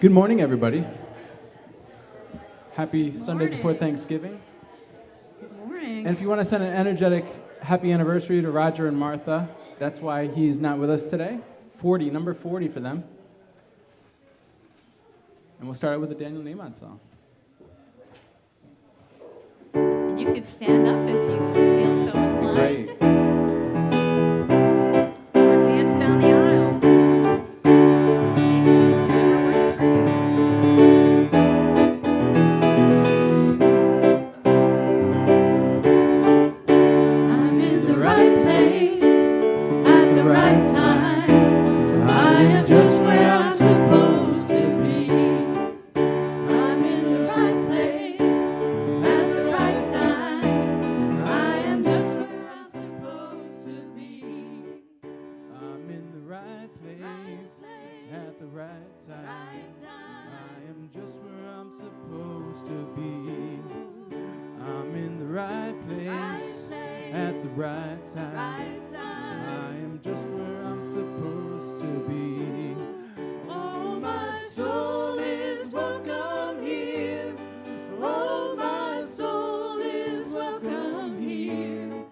Good morning, everybody. Happy Sunday before Thanksgiving. Good morning. And if you want to send an energetic happy anniversary to Roger and Martha, that's why he's not with us today. 40, number 40 for them. And we'll start out with a Daniel Nahmon song. And you could stand up if you feel so inclined. Right. Or dance down the aisles. Whatever works for you. I'm in the right place at the right time. I am just where I'm supposed to be. I'm in the right place at the right time. I am just where I'm supposed to be. I'm in the right place at the right time. I am just where I'm supposed to be. I'm in the right place at the right time. I am just where I'm supposed to be. Oh, my soul is welcome here. Oh, my soul is welcome here.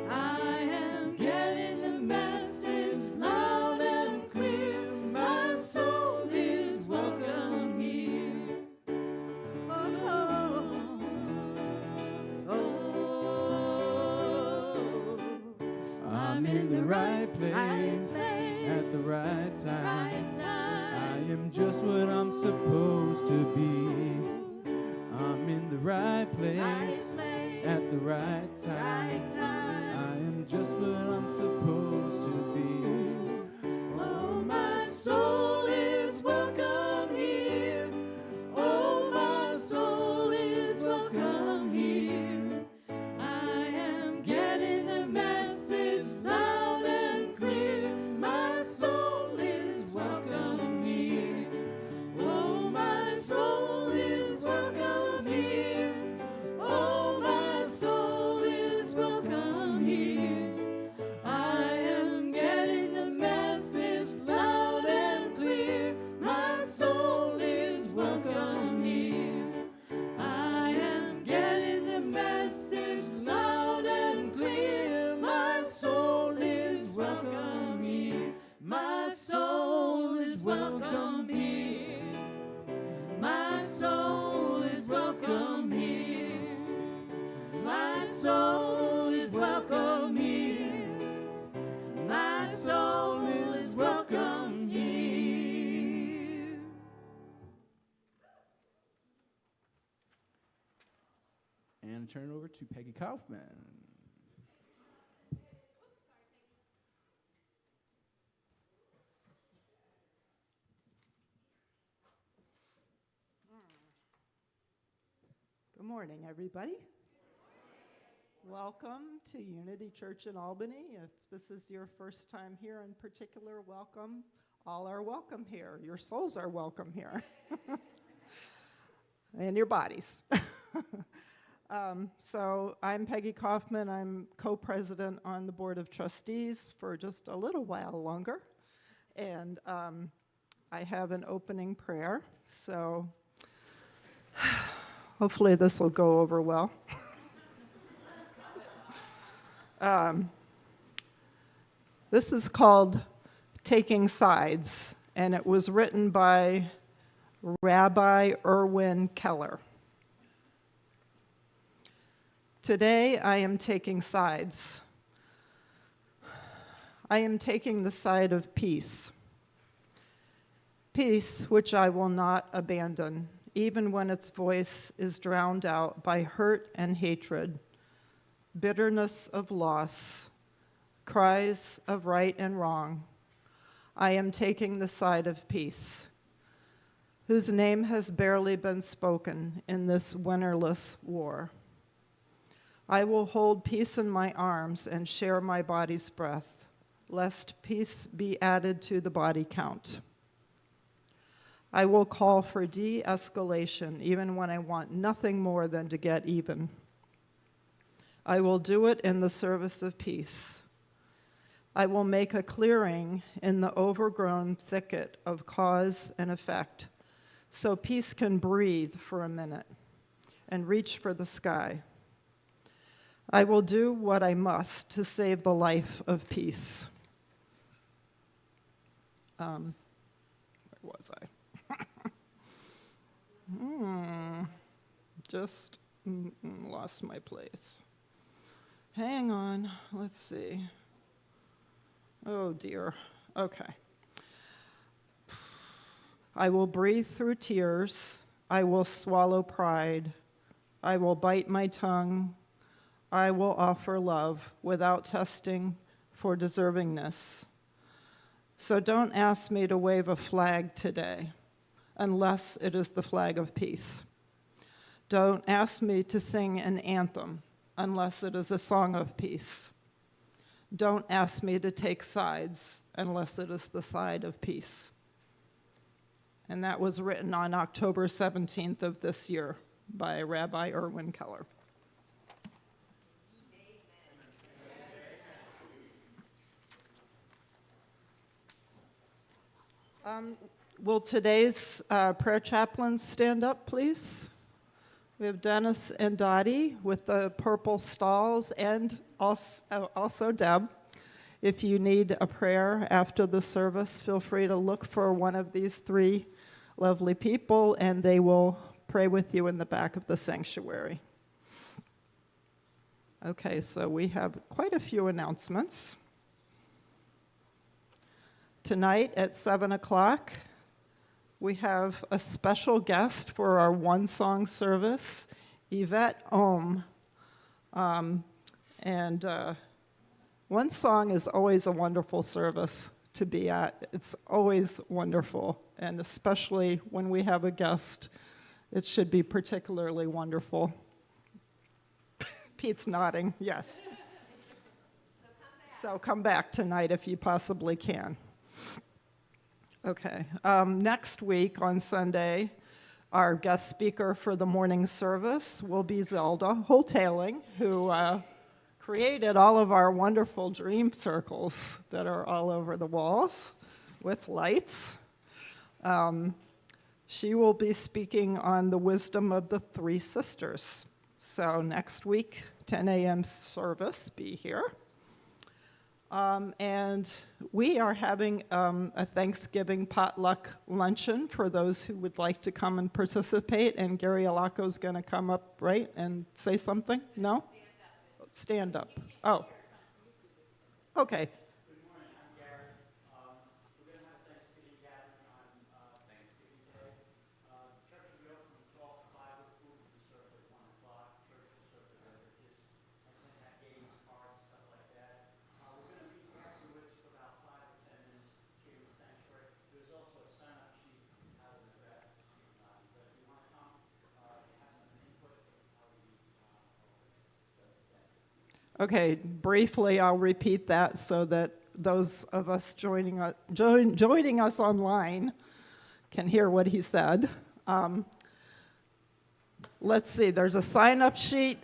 I am getting the message loud and clear. My soul is welcome here. I'm in the right place at the right time. I am just what I'm supposed to be. I'm in the right place at the right time. I am just what I'm supposed to be. Oh, my soul is welcome here. Oh, my soul is welcome here. I am getting the message loud and clear. My soul is welcome here. Oh, my soul is welcome here. Oh, my soul is welcome here. I am getting the message loud and clear. My soul is welcome here. I am getting the message loud and clear. My soul is welcome here. My soul is welcome here. My soul is welcome here. My soul is welcome here. My soul is welcome here. And turn it over to Peggy Kaufman. Good morning, everybody. Welcome to Unity Church in Albany. If this is your first time here in particular, welcome. All are welcome here. Your souls are welcome here. And your bodies. So I'm Peggy Kaufman. I'm co-president on the Board of Trustees for just a little while longer. And I have an opening prayer. So hopefully this will go over well. This is called Taking Sides, and it was written by Rabbi Erwin Keller. Today I am taking sides. I am taking the side of peace. Peace which I will not abandon, even when its voice is drowned out by hurt and hatred, bitterness of loss, cries of right and wrong. I am taking the side of peace, whose name has barely been spoken in this winnerless war. I will hold peace in my arms and share my body's breath, lest peace be added to the body count. I will call for de-escalation even when I want nothing more than to get even. I will do it in the service of peace. I will make a clearing in the overgrown thicket of cause and effect so peace can breathe for a minute and reach for the sky. I will do what I must to save the life of peace. Where was I? Just lost my place. Hang on, let's see. Oh dear, okay. I will breathe through tears. I will swallow pride. I will bite my tongue. I will offer love without testing for deservingness. So don't ask me to wave a flag today, unless it is the flag of peace. Don't ask me to sing an anthem, unless it is a song of peace. Don't ask me to take sides, unless it is the side of peace. And that was written on October 17th of this year by Rabbi Erwin Keller. Will today's prayer chaplains stand up, please? We have Dennis and Dottie with the purple stalls, and also Deb. If you need a prayer after the service, feel free to look for one of these three lovely people, and they will pray with you in the back of the sanctuary. Okay, so we have quite a few announcements. Tonight at 7 o'clock, we have a special guest for our one-song service, Yvette Ohm. One song is always a wonderful service to be at. It's always wonderful, and especially when we have a guest, it should be particularly wonderful. Pete's nodding, yes. So come back tonight if you possibly can. Okay, next week on Sunday, our guest speaker for the morning service will be Zelda Holtailing, who created all of our wonderful dream circles that are all over the walls with lights. She will be speaking on the wisdom of the three sisters. So next week, 10 a.m. service, be here. And we are having a Thanksgiving potluck luncheon for those who would like to come and participate. And Gerri Alaco is going to come up, right, and say something? No? Stand up. Oh. Okay. Good morning, I'm Gerri. We're going to have a Thanksgiving gathering on Thanksgiving Day. Church will be open from 12 to 5 with food will be served at 1 o'clock. Church will serve the beverages and then have games, cards, stuff like that. We're going to meet afterwards for about 5 to 10 minutes here in the sanctuary. There's also a sign-up sheet out in the back. But if you want to come, have some input, how we meet over there. So, thank you. Okay, briefly, I'll repeat that so that those of us joining us online can hear what he said. Let's see, there's a sign-up sheet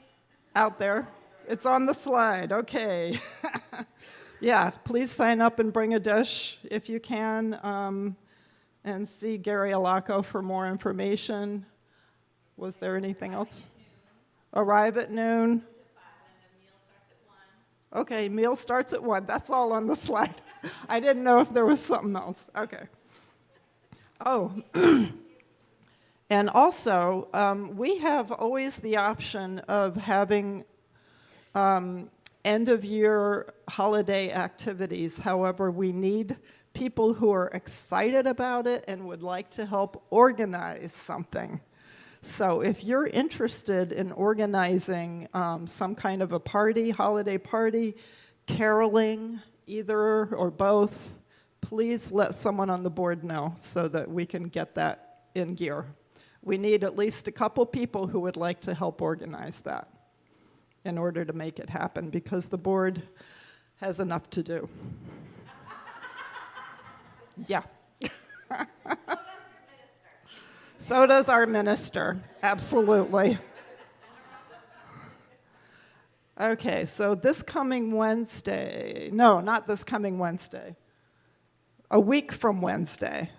out there. It's on the slide, okay. Yeah, please sign up and bring a dish if you can, and see Gerri Alaco for more information. Was there anything else? Arrive at noon. Okay, meal starts at 1. That's all on the slide. I didn't know if there was something else. Okay. Oh, and also, we have always the option of having end-of-year holiday activities. However, we need people who are excited about it and would like to help organize something. So if you're interested in organizing some kind of a party, holiday party, caroling, either or both, please let someone on the board know so that we can get that in gear. We need at least a couple people who would like to help organize that in order to make it happen, because the board has enough to do. Yeah. So does our minister, absolutely. Okay, so this coming Wednesday, no, not this coming Wednesday, a week from Wednesday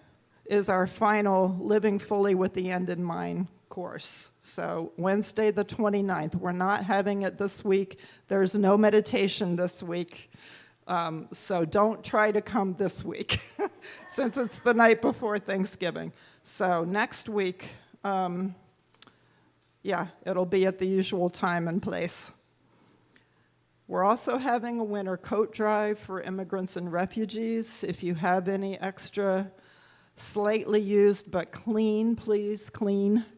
is our final Living Fully with the End in Mind course. So Wednesday the 29th. We're not having it this week. There's no meditation this week. So don't try to come this week since it's the night before Thanksgiving. So next week, it'll be at the usual time and place. We're also having a winter coat drive for immigrants and refugees. If you have any extra slightly used but clean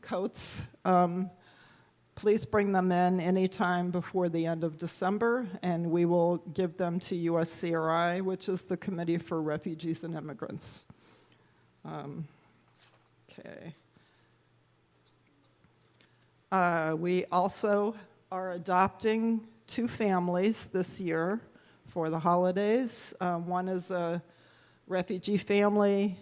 coats, please bring them in anytime before the end of December, and we will give them to USCRI, which is the Committee for Refugees and Immigrants. Okay. We also are adopting 2 families this year for the holidays. One is a refugee family,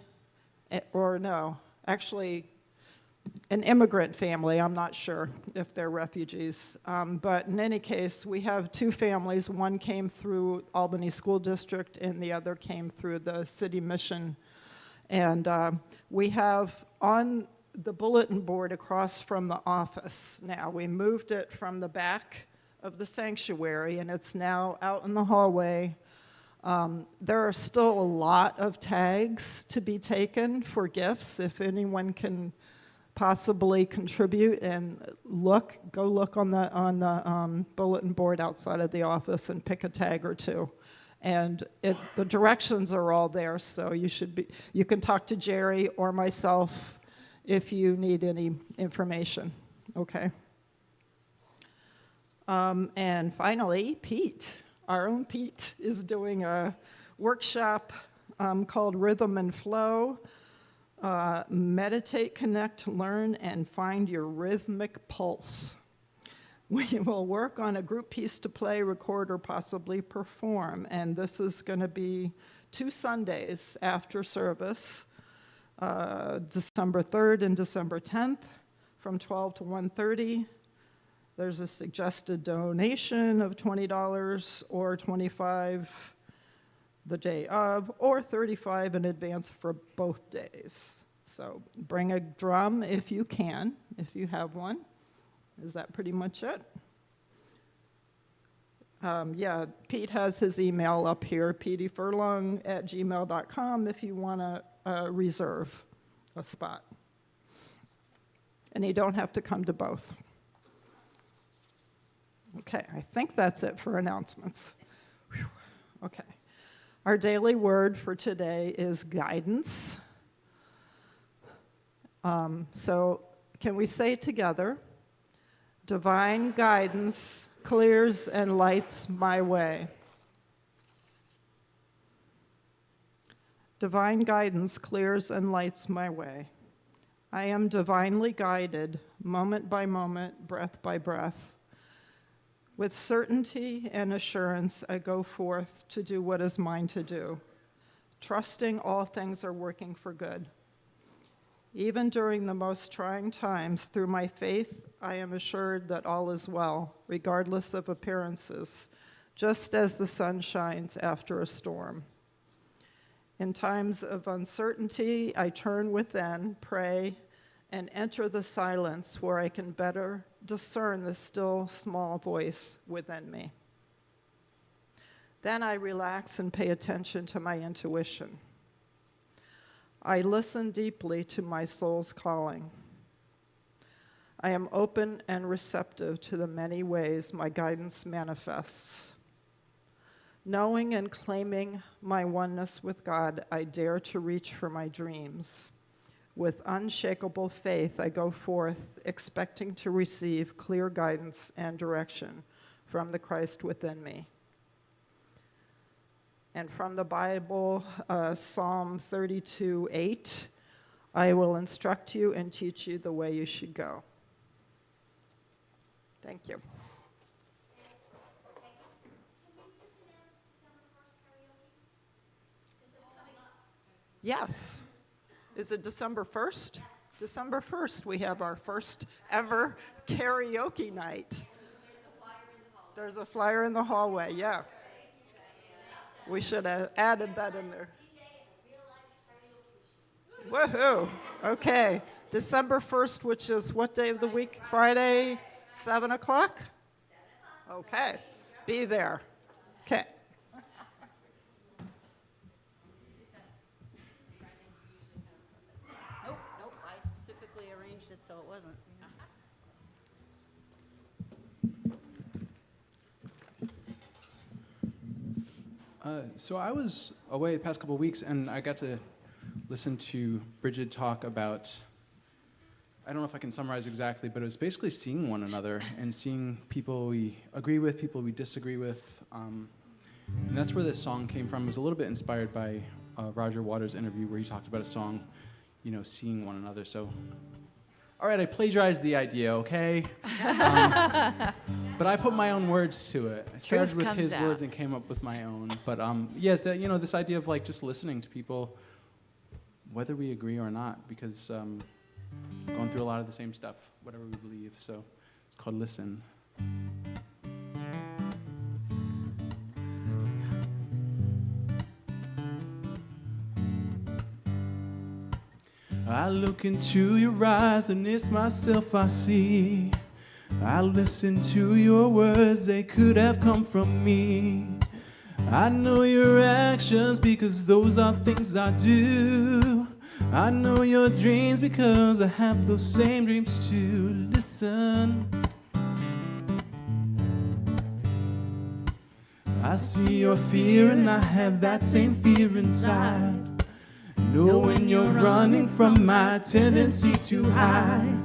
an immigrant family. I'm not sure if they're refugees. But in any case, we have 2 families. One came through Albany School District, and the other came through the city mission. And we have on the bulletin board across from the office now. We moved it from the back of the sanctuary, and it's now out in the hallway. There are still a lot of tags to be taken for gifts. If anyone can possibly contribute and go look on the bulletin board outside of the office and pick a tag or 2. And the directions are all there, so you can talk to Gerri or myself if you need any information. Okay. And finally, Pete, our own Pete, is doing a workshop called Rhythm and Flow. Meditate, connect, learn, and find your rhythmic pulse. We will work on a group piece to play, record, or possibly perform. And this is going to be 2 Sundays after service, December 3rd and December 10th, from 12 to 1:30. There's a suggested donation of $20 or $25 the day of, or $35 in advance for both days. So bring a drum if you can, if you have one. Is that pretty much it? Pete has his email up here, ptfurlong@gmail.com, if you want to reserve a spot. And you don't have to come to both. Okay, I think that's it for announcements. Whew. Okay. Our daily word for today is guidance. So can we say together, divine guidance clears and lights my way. Divine guidance clears and lights my way. I am divinely guided, moment by moment, breath by breath. With certainty and assurance, I go forth to do what is mine to do, trusting all things are working for good. Even during the most trying times, through my faith, I am assured that all is well, regardless of appearances, just as the sun shines after a storm. In times of uncertainty, I turn within, pray, and enter the silence where I can better discern the still small voice within me. Then I relax and pay attention to my intuition. I listen deeply to my soul's calling. I am open and receptive to the many ways my guidance manifests. Knowing and claiming my oneness with God, I dare to reach for my dreams. With unshakable faith, I go forth, expecting to receive clear guidance and direction from the Christ within me. And from the Bible, Psalm 32:8, I will instruct you and teach you the way you should go. Thank you. Yes. Is it December 1st? Yes. December 1st, we have our first ever karaoke night. There's a flyer in the hallway, yeah. We should have added that in there. Woohoo! Okay. December 1st, which is what day of the week? Friday, 7 o'clock? Okay. Be there. Okay. Nope, I specifically arranged it so it wasn't. So I was away the past couple of weeks, and I got to listen to Brigid talk about, I don't know if I can summarize exactly, but it was basically seeing one another and seeing people we agree with, people we disagree with. And that's where this song came from. It was a little bit inspired by Roger Waters' interview where he talked about a song, seeing one another. So, all right, I plagiarized the idea, okay? But I put my own words to it. I started with his words and came up with my own. But yes, this idea of like just listening to people, whether we agree or not, because going through a lot of the same stuff, whatever we believe. So it's called Listen. I look into your eyes and it's myself I see. I listen to your words, they could have come from me. I know your actions because those are things I do. I know your dreams because I have those same dreams too. Listen. I see your fear and I have that same fear inside. Knowing you're running from my tendency to hide.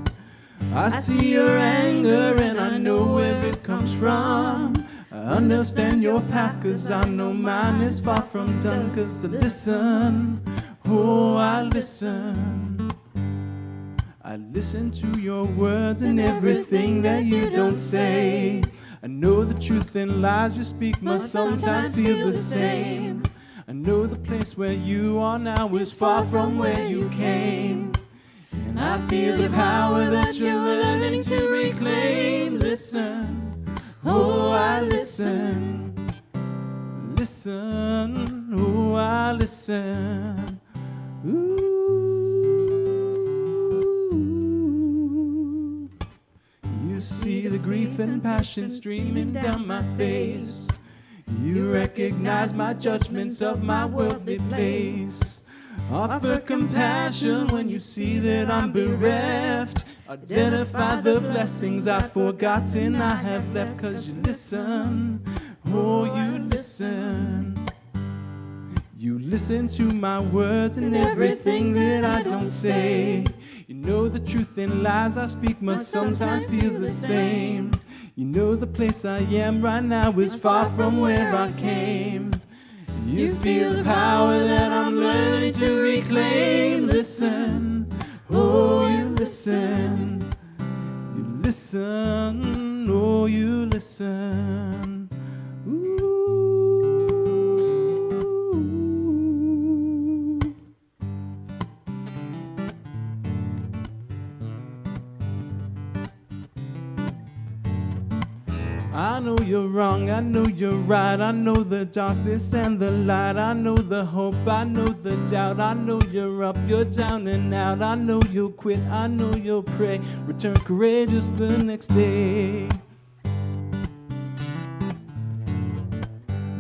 I see your anger and I know where it comes from. I understand your path cause I know mine is far from done. Cause I listen, oh I listen. I listen to your words and everything that you don't say. I know the truth and lies you speak must sometimes feel the same. I know the place where you are now is far from where you came. And I feel the power that you're learning to reclaim. Listen, oh I listen. Listen, oh I listen. Ooh. You see the grief and passion streaming down my face. You recognize my judgments of my worldly place. Offer compassion when you see that I'm bereft. Identify the blessings I've forgotten I have left. Cause you listen, oh you listen. You listen to my words and everything that I don't say. You know the truth and lies I speak must sometimes feel the same. You know the place I am right now is far from where I came. You feel the power that I'm learning to reclaim. Listen, oh you listen. You listen, oh you listen. Ooh. I know you're wrong, I know you're right. I know the darkness and the light. I know the hope, I know the doubt. I know you're up, you're down and out. I know you'll quit, I know you'll pray. Return courageous the next day.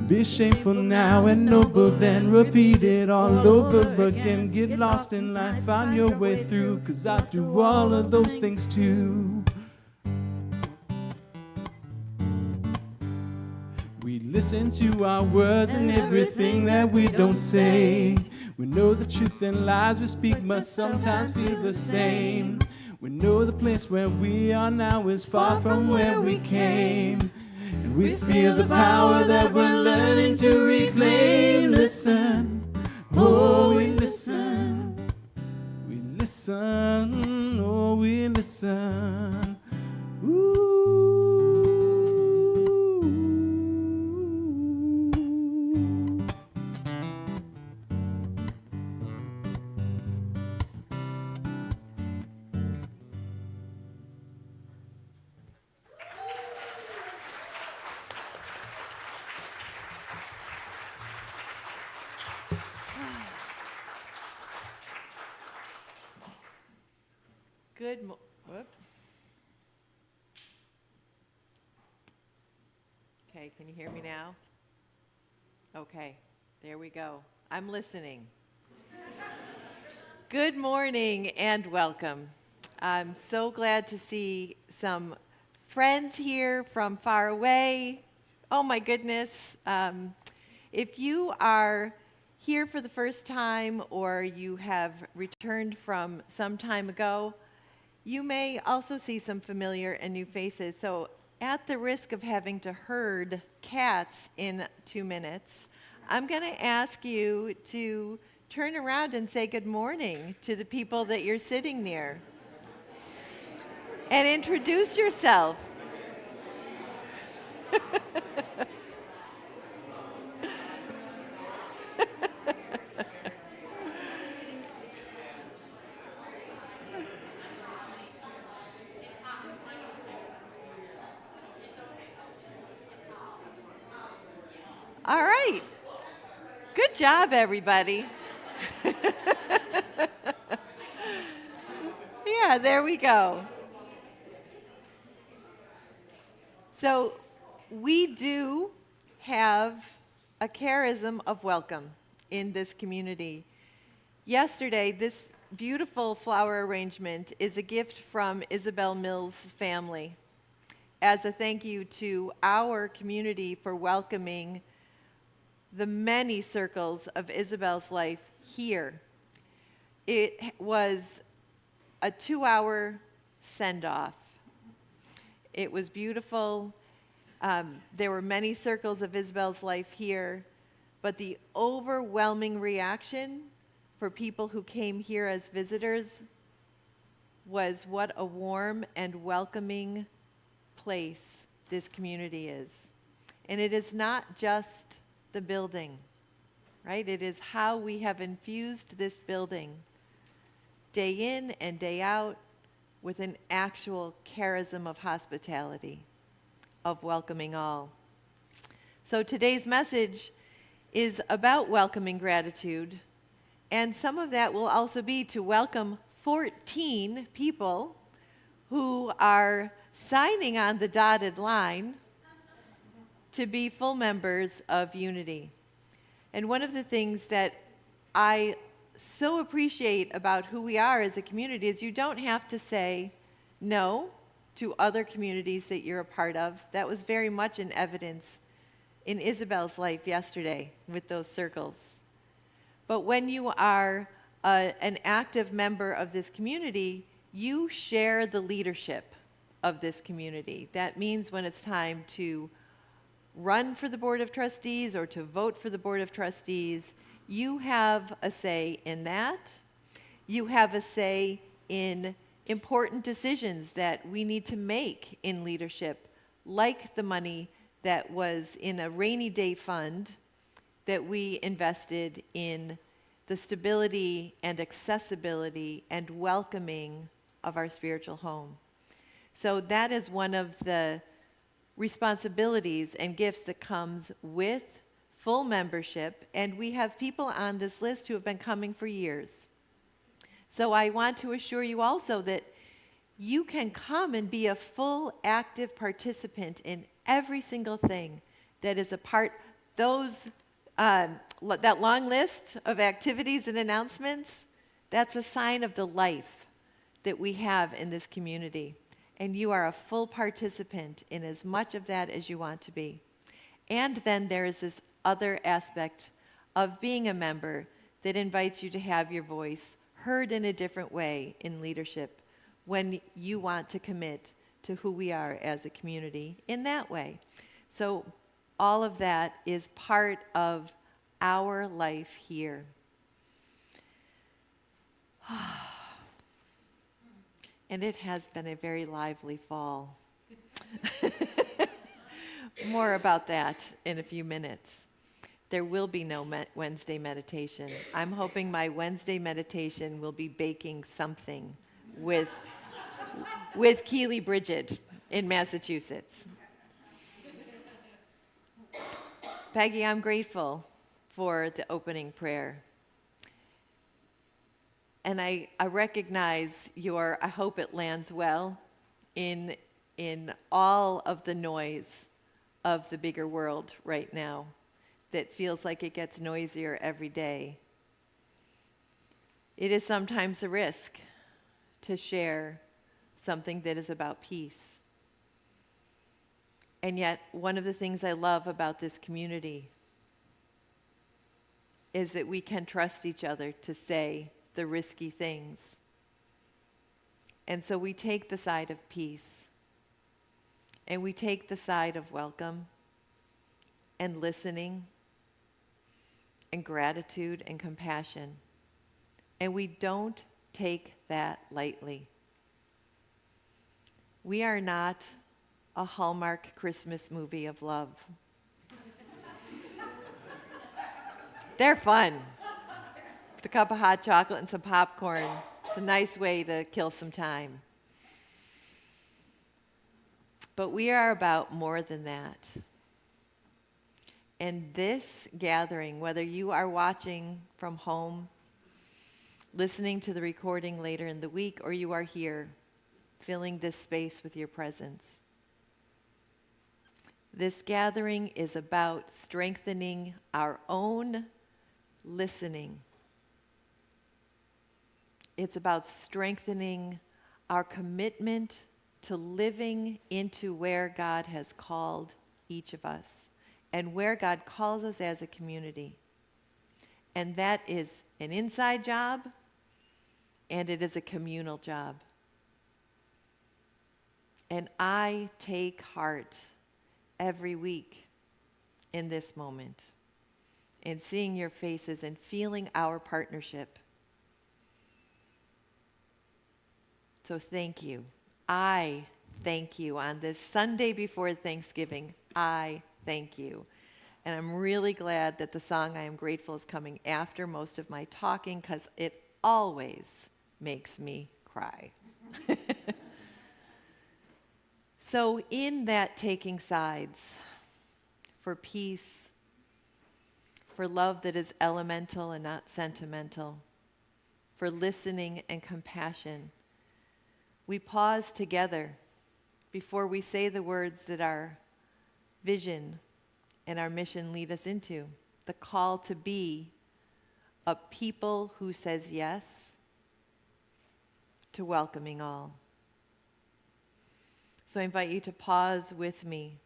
Be shameful now and noble then. Repeat it all over again. Get lost in life, find your way through. Cause I do all of those things too. We listen to our words and everything that we don't say. We know the truth and lies we speak must sometimes feel the same. We know the place where we are now is far from where we came. And we feel the power that we're learning to reclaim. Listen, oh we listen. We listen, oh we listen. Ooh. Whoop. Okay, can you hear me now? Okay, there we go. I'm listening. Good morning and welcome. I'm so glad to see some friends here from far away. Oh my goodness. If you are here for the first time or you have returned from some time ago, you may also see some familiar and new faces. So at the risk of having to herd cats in 2 minutes, I'm going to ask you to turn around and say good morning to the people that you're sitting near. And introduce yourself. All right. Good job, everybody. Yeah, there we go. So we do have a charism of welcome in this community. Yesterday, this beautiful flower arrangement is a gift from Isabel Mills' family as a thank you to our community for welcoming the many circles of Isabel's life here. It was a 2-hour send-off. It was beautiful. There were many circles of Isabel's life here, but the overwhelming reaction for people who came here as visitors was what a warm and welcoming place this community is. And it is not just the building, right? It is how we have infused this building day in and day out with an actual charism of hospitality, of welcoming all. So today's message is about welcoming gratitude, and some of that will also be to welcome 14 people who are signing on the dotted line to be full members of Unity. And one of the things that I so appreciate about who we are as a community is you don't have to say no to other communities that you're a part of. That was very much in evidence in Isabel's life yesterday with those circles. But when you are an active member of this community, you share the leadership of this community. That means when it's time to run for the Board of Trustees or to vote for the Board of Trustees, you have a say in that. You have a say in important decisions that we need to make in leadership, like the money that was in a rainy day fund that we invested in the stability and accessibility and welcoming of our spiritual home. So that is one of the responsibilities and gifts that comes with full membership, and we have people on this list who have been coming for years. So I want to assure you also that you can come and be a full active participant in every single thing that is a part, that long list of activities and announcements, that's a sign of the life that we have in this community. And you are a full participant in as much of that as you want to be. And then there is this other aspect of being a member that invites you to have your voice heard in a different way in leadership when you want to commit to who we are as a community in that way. So all of that is part of our life here. And it has been a very lively fall. More about that in a few minutes. There will be no Wednesday meditation. I'm hoping my Wednesday meditation will be baking something with Keely Brigid in Massachusetts. Peggy, I'm grateful for the opening prayer. And I recognize I hope it lands well in all of the noise of the bigger world right now that feels like it gets noisier every day. It is sometimes a risk to share something that is about peace. And yet, one of the things I love about this community is that we can trust each other to say the risky things. And so we take the side of peace, and we take the side of welcome and listening and gratitude and compassion. And we don't take that lightly. We are not a Hallmark Christmas movie of love. They're fun. The cup of hot chocolate and some popcorn. It's a nice way to kill some time. But we are about more than that. And this gathering, whether you are watching from home, listening to the recording later in the week, or you are here, filling this space with your presence, this gathering is about strengthening our own listening. It's about strengthening our commitment to living into where God has called each of us and where God calls us as a community. And that is an inside job, and it is a communal job. And I take heart every week in this moment, in seeing your faces and feeling our partnership. So thank you. I thank you on this Sunday before Thanksgiving. I thank you. And I'm really glad that the song I Am Grateful is coming after most of my talking, because it always makes me cry. So in that taking sides for peace, for love that is elemental and not sentimental, for listening and compassion, we pause together before we say the words that our vision and our mission lead us into, the call to be a people who says yes to welcoming all. So I invite you to pause with me.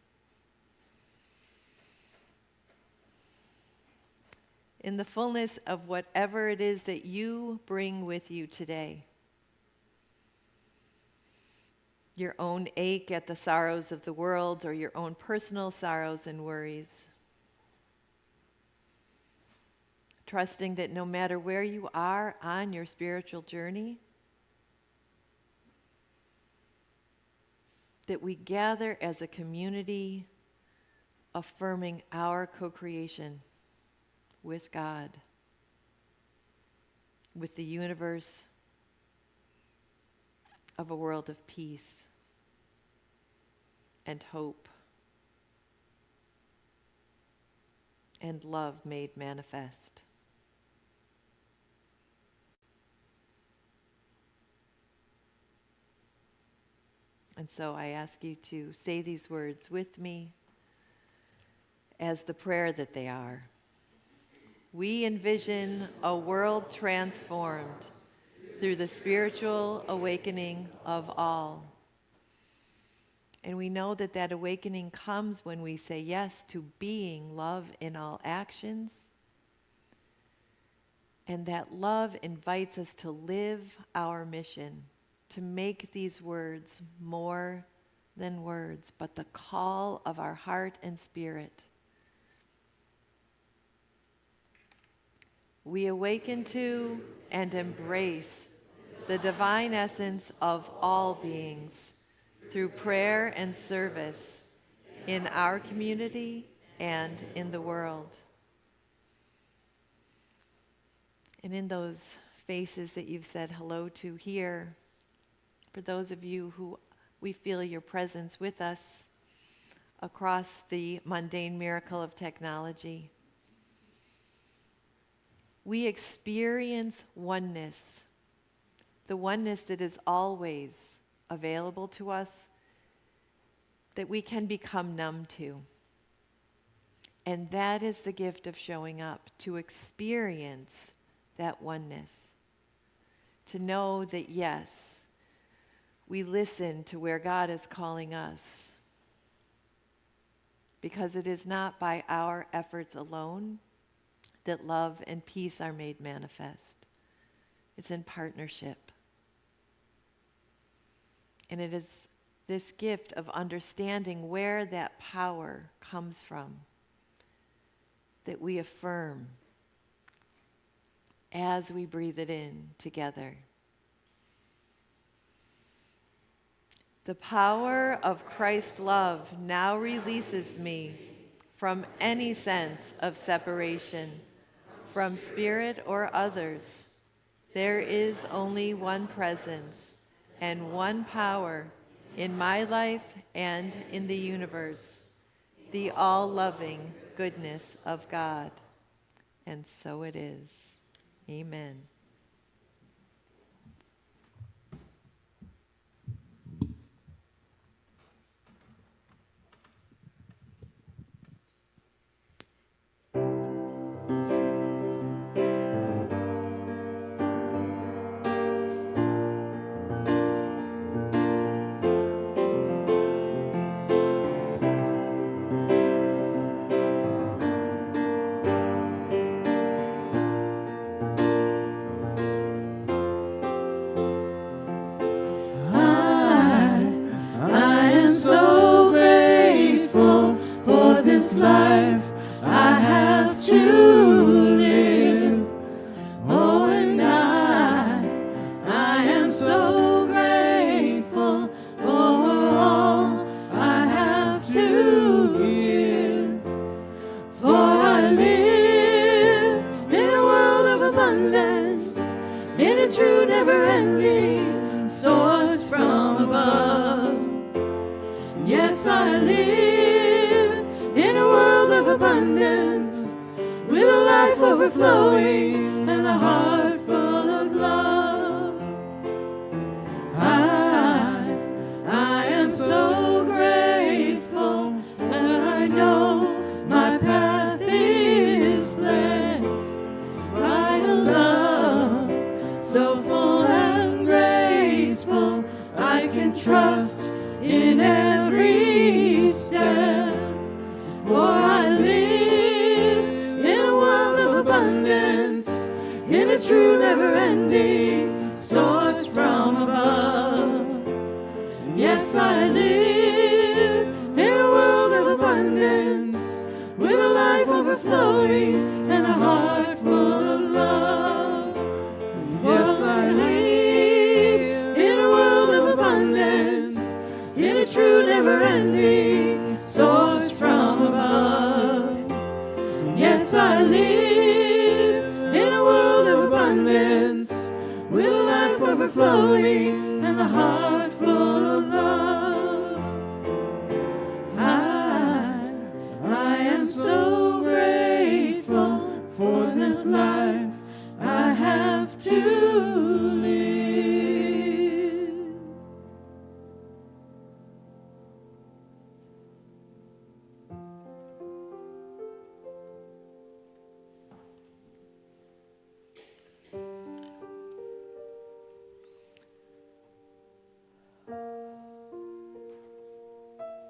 In the fullness of whatever it is that you bring with you today. Your own ache at the sorrows of the world, or your own personal sorrows and worries. Trusting that no matter where you are on your spiritual journey, that we gather as a community affirming our co-creation with God, with the universe of a world of peace and hope and love made manifest. And so I ask you to say these words with me as the prayer that they are. We envision a world transformed through the spiritual awakening of all. And we know that that awakening comes when we say yes to being love in all actions. And that love invites us to live our mission, to make these words more than words, but the call of our heart and spirit. We awaken to and embrace the divine essence of all beings through prayer and service in our community and in the world. And in those faces that you've said hello to here, for those of you who we feel your presence with us across the mundane miracle of technology, we experience oneness the oneness that is always available to us, that we can become numb to. And that is the gift of showing up, to experience that oneness. To know that, yes, we listen to where God is calling us. Because it is not by our efforts alone that love and peace are made manifest. It's in partnership. And it is this gift of understanding where that power comes from that we affirm as we breathe it in together. The power of Christ's love now releases me from any sense of separation from spirit or others. There is only one presence and one power in my life and in the universe, the all-loving goodness of God. And so it is. Amen. I am so grateful for this life I have to live. Oh, and I am so grateful for all I have to give. For I live in a world of abundance, in a true never-ending source from above. Yes, I live in a world of abundance, with a life overflowing and a heart full of love. I am so grateful, and I know my path is blessed by a love so full and graceful. I can trust in every step, for I live in a world of abundance, in a true never-ending source from above. Yes, I live in a world of abundance, with a life overflowing and a heart full of love. Yes, I live in a world of abundance, in a true never-ending source from above. Yes, I live in a world of abundance, with a life overflowing and a heart full of love. I am so grateful for this life I have to live.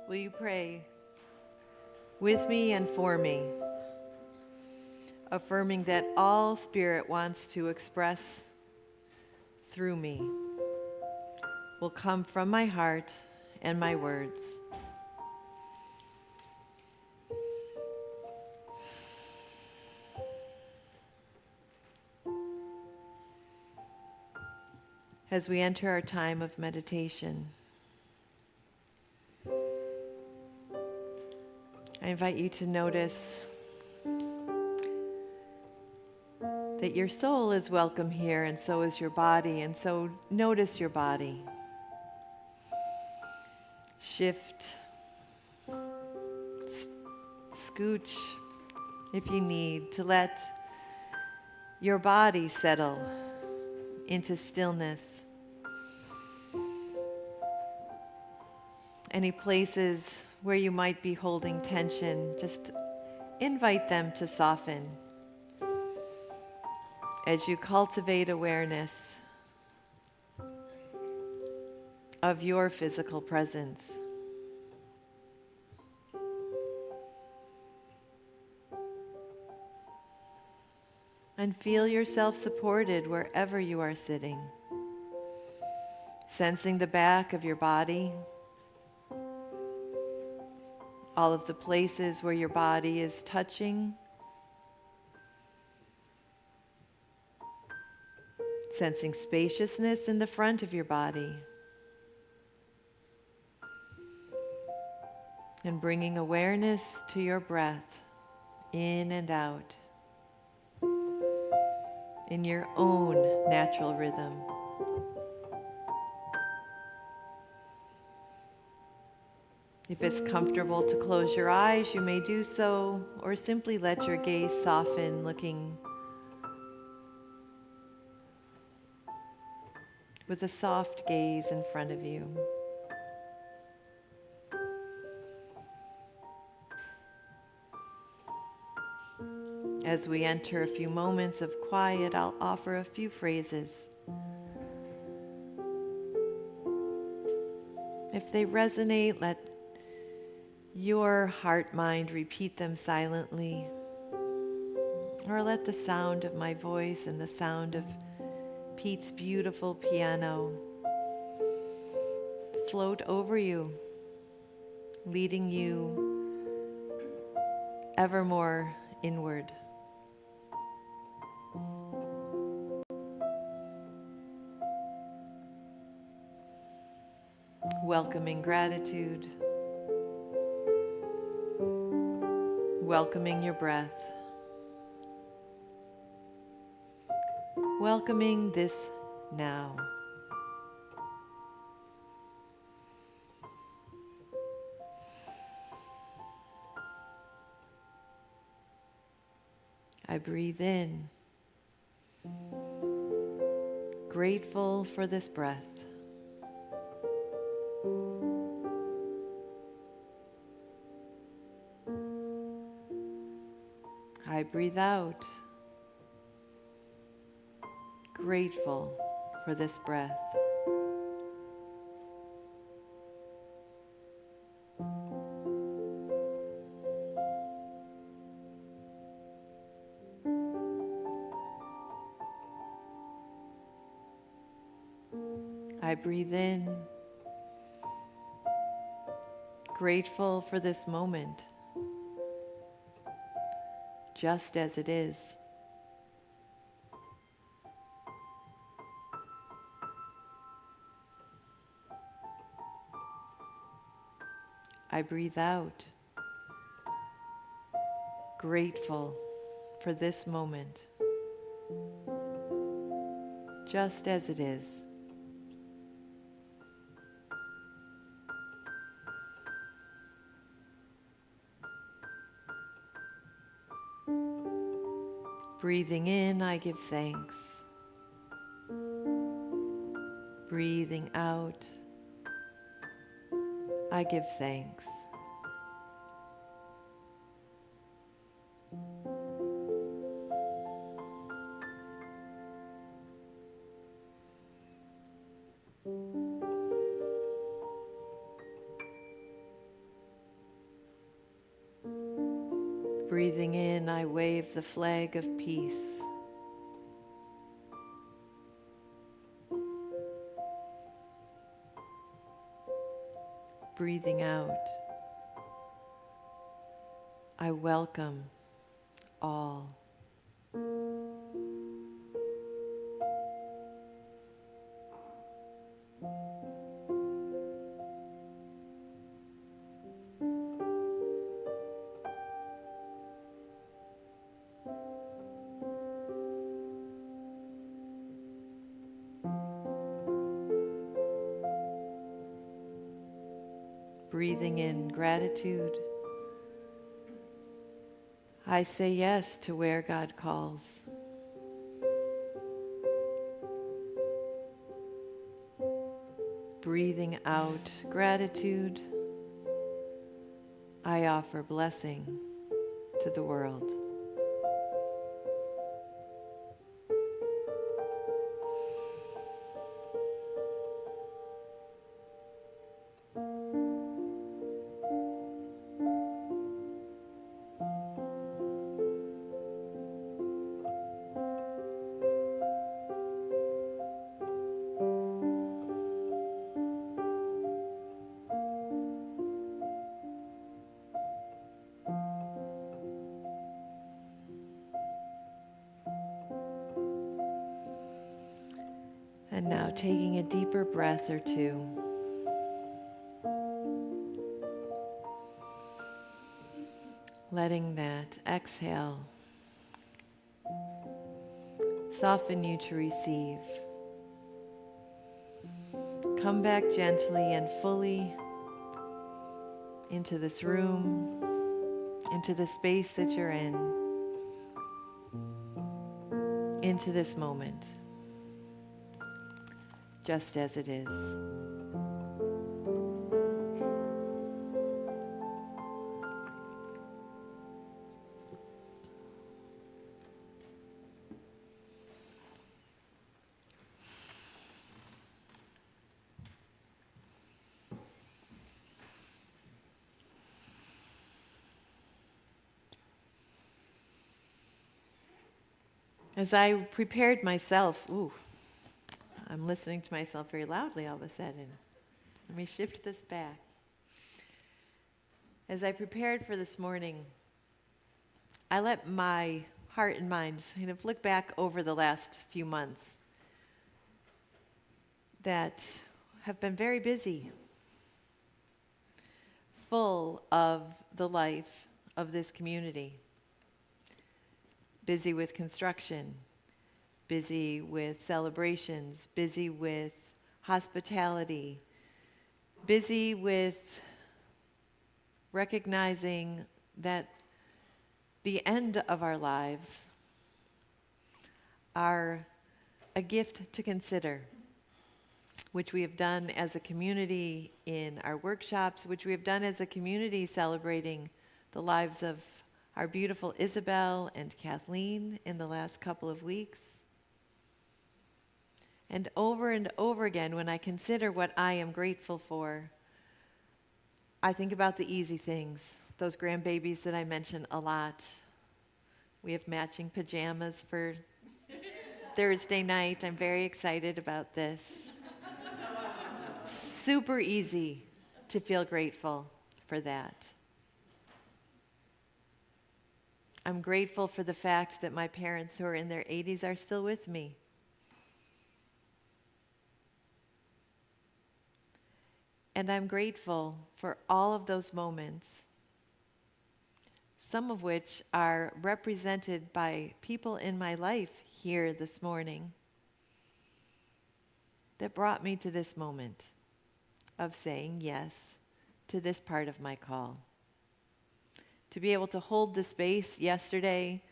Will you pray with me and for me, affirming that all Spirit wants to express through me will come from my heart and my words. As we enter our time of meditation, I invite you to notice that your soul is welcome here, and so is your body, and so notice your body. Shift, scooch if you need, to let your body settle into stillness Any places where you might be holding tension, just invite them to soften as you cultivate awareness of your physical presence. And feel yourself supported wherever you are sitting. Sensing the back of your body, all of the places where your body is touching. Sensing spaciousness in the front of your body. And bringing awareness to your breath, in and out, in your own natural rhythm. If it's comfortable to close your eyes, you may do so, or simply let your gaze soften, looking with a soft gaze in front of you. As we enter a few moments of quiet, I'll offer a few phrases. If they resonate, let your heart-mind repeat them silently, or let the sound of my voice and the sound of Pete's beautiful piano float over you, leading you ever more inward. Welcoming gratitude, welcoming your breath, welcoming this now. I breathe in, grateful for this breath. I breathe out, grateful for this breath. I breathe in, grateful for this moment, just as it is. I breathe out, grateful for this moment, just as it is. Breathing in, I give thanks. Breathing out, I give thanks. Breathing in, I wave the flag of peace. Breathing out, I welcome all. Breathing in gratitude, I say yes to where God calls. Breathing out gratitude, I offer blessing to the world. And now taking a deeper breath or two. Letting that exhale soften you to receive. Come back gently and fully into this room, into the space that you're in, into this moment, just as it is. As I prepared myself, I'm listening to myself very loudly all of a sudden. Let me shift this back. As I prepared for this morning, I let my heart and mind kind of look back over the last few months that have been very busy, full of the life of this community. Busy with construction, busy with celebrations, busy with hospitality, busy with recognizing that the end of our lives are a gift to consider, which we have done as a community in our workshops, which we have done as a community celebrating the lives of our beautiful Isabel and Kathleen in the last couple of weeks. And over again, when I consider what I am grateful for, I think about the easy things, those grandbabies that I mention a lot. We have matching pajamas for Thursday night. I'm very excited about this. Super easy to feel grateful for that. I'm grateful for the fact that my parents who are in their 80s are still with me. And I'm grateful for all of those moments, some of which are represented by people in my life here this morning that brought me to this moment of saying yes to this part of my call. To be able to hold the space yesterday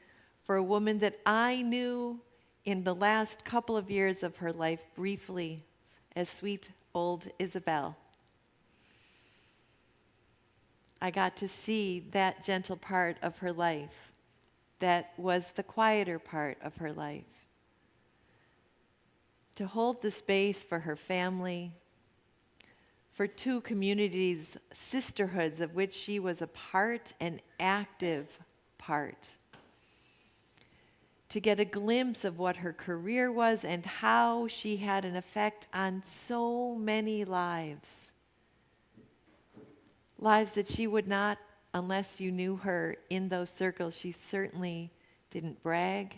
for a woman that I knew in the last couple of years of her life briefly as sweet old Isabel. I got to see that gentle part of her life that was the quieter part of her life. To hold the space for her family, for two communities, sisterhoods of which she was a part, an active part. To get a glimpse of what her career was and how she had an effect on so many lives. Lives that she would not, unless you knew her in those circles, she certainly didn't brag.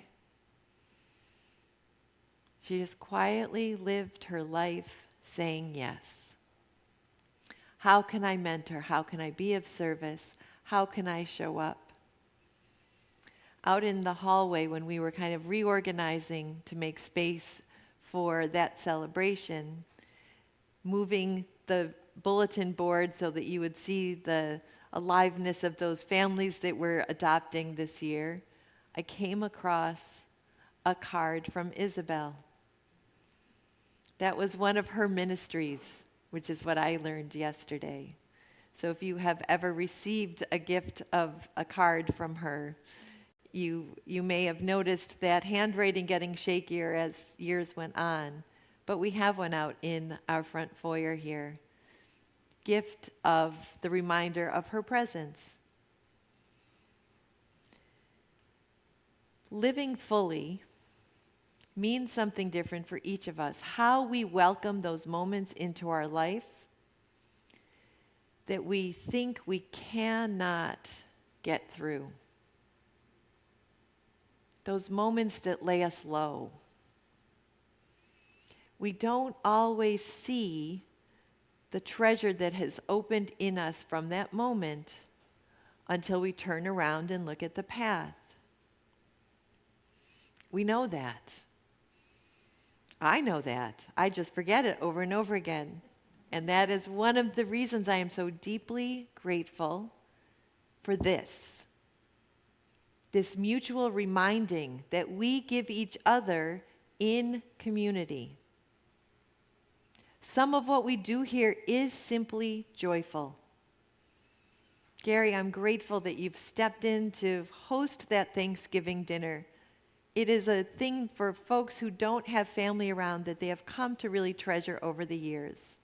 She just quietly lived her life saying yes. How can I mentor? How can I be of service? How can I show up? Out in the hallway when we were kind of reorganizing to make space for that celebration, moving the bulletin board so that you would see the aliveness of those families that we're adopting this year, I came across a card from Isabel. That was one of her ministries, which is what I learned yesterday. So if you have ever received a gift of a card from her, you may have noticed that handwriting getting shakier as years went on. But we have one out in our front foyer here. Gift of the reminder of her presence. Living fully means something different for each of us. How we welcome those moments into our life that we think we cannot get through. Those moments that lay us low. We don't always see the treasure that has opened in us from that moment until we turn around and look at the path. We know that. I know that. I just forget it over and over again. And that is one of the reasons I am so deeply grateful for this mutual reminding that we give each other in community. Some of what we do here is simply joyful. Gerri, I'm grateful that you've stepped in to host that Thanksgiving dinner. It is a thing for folks who don't have family around that they have come to really treasure over the years.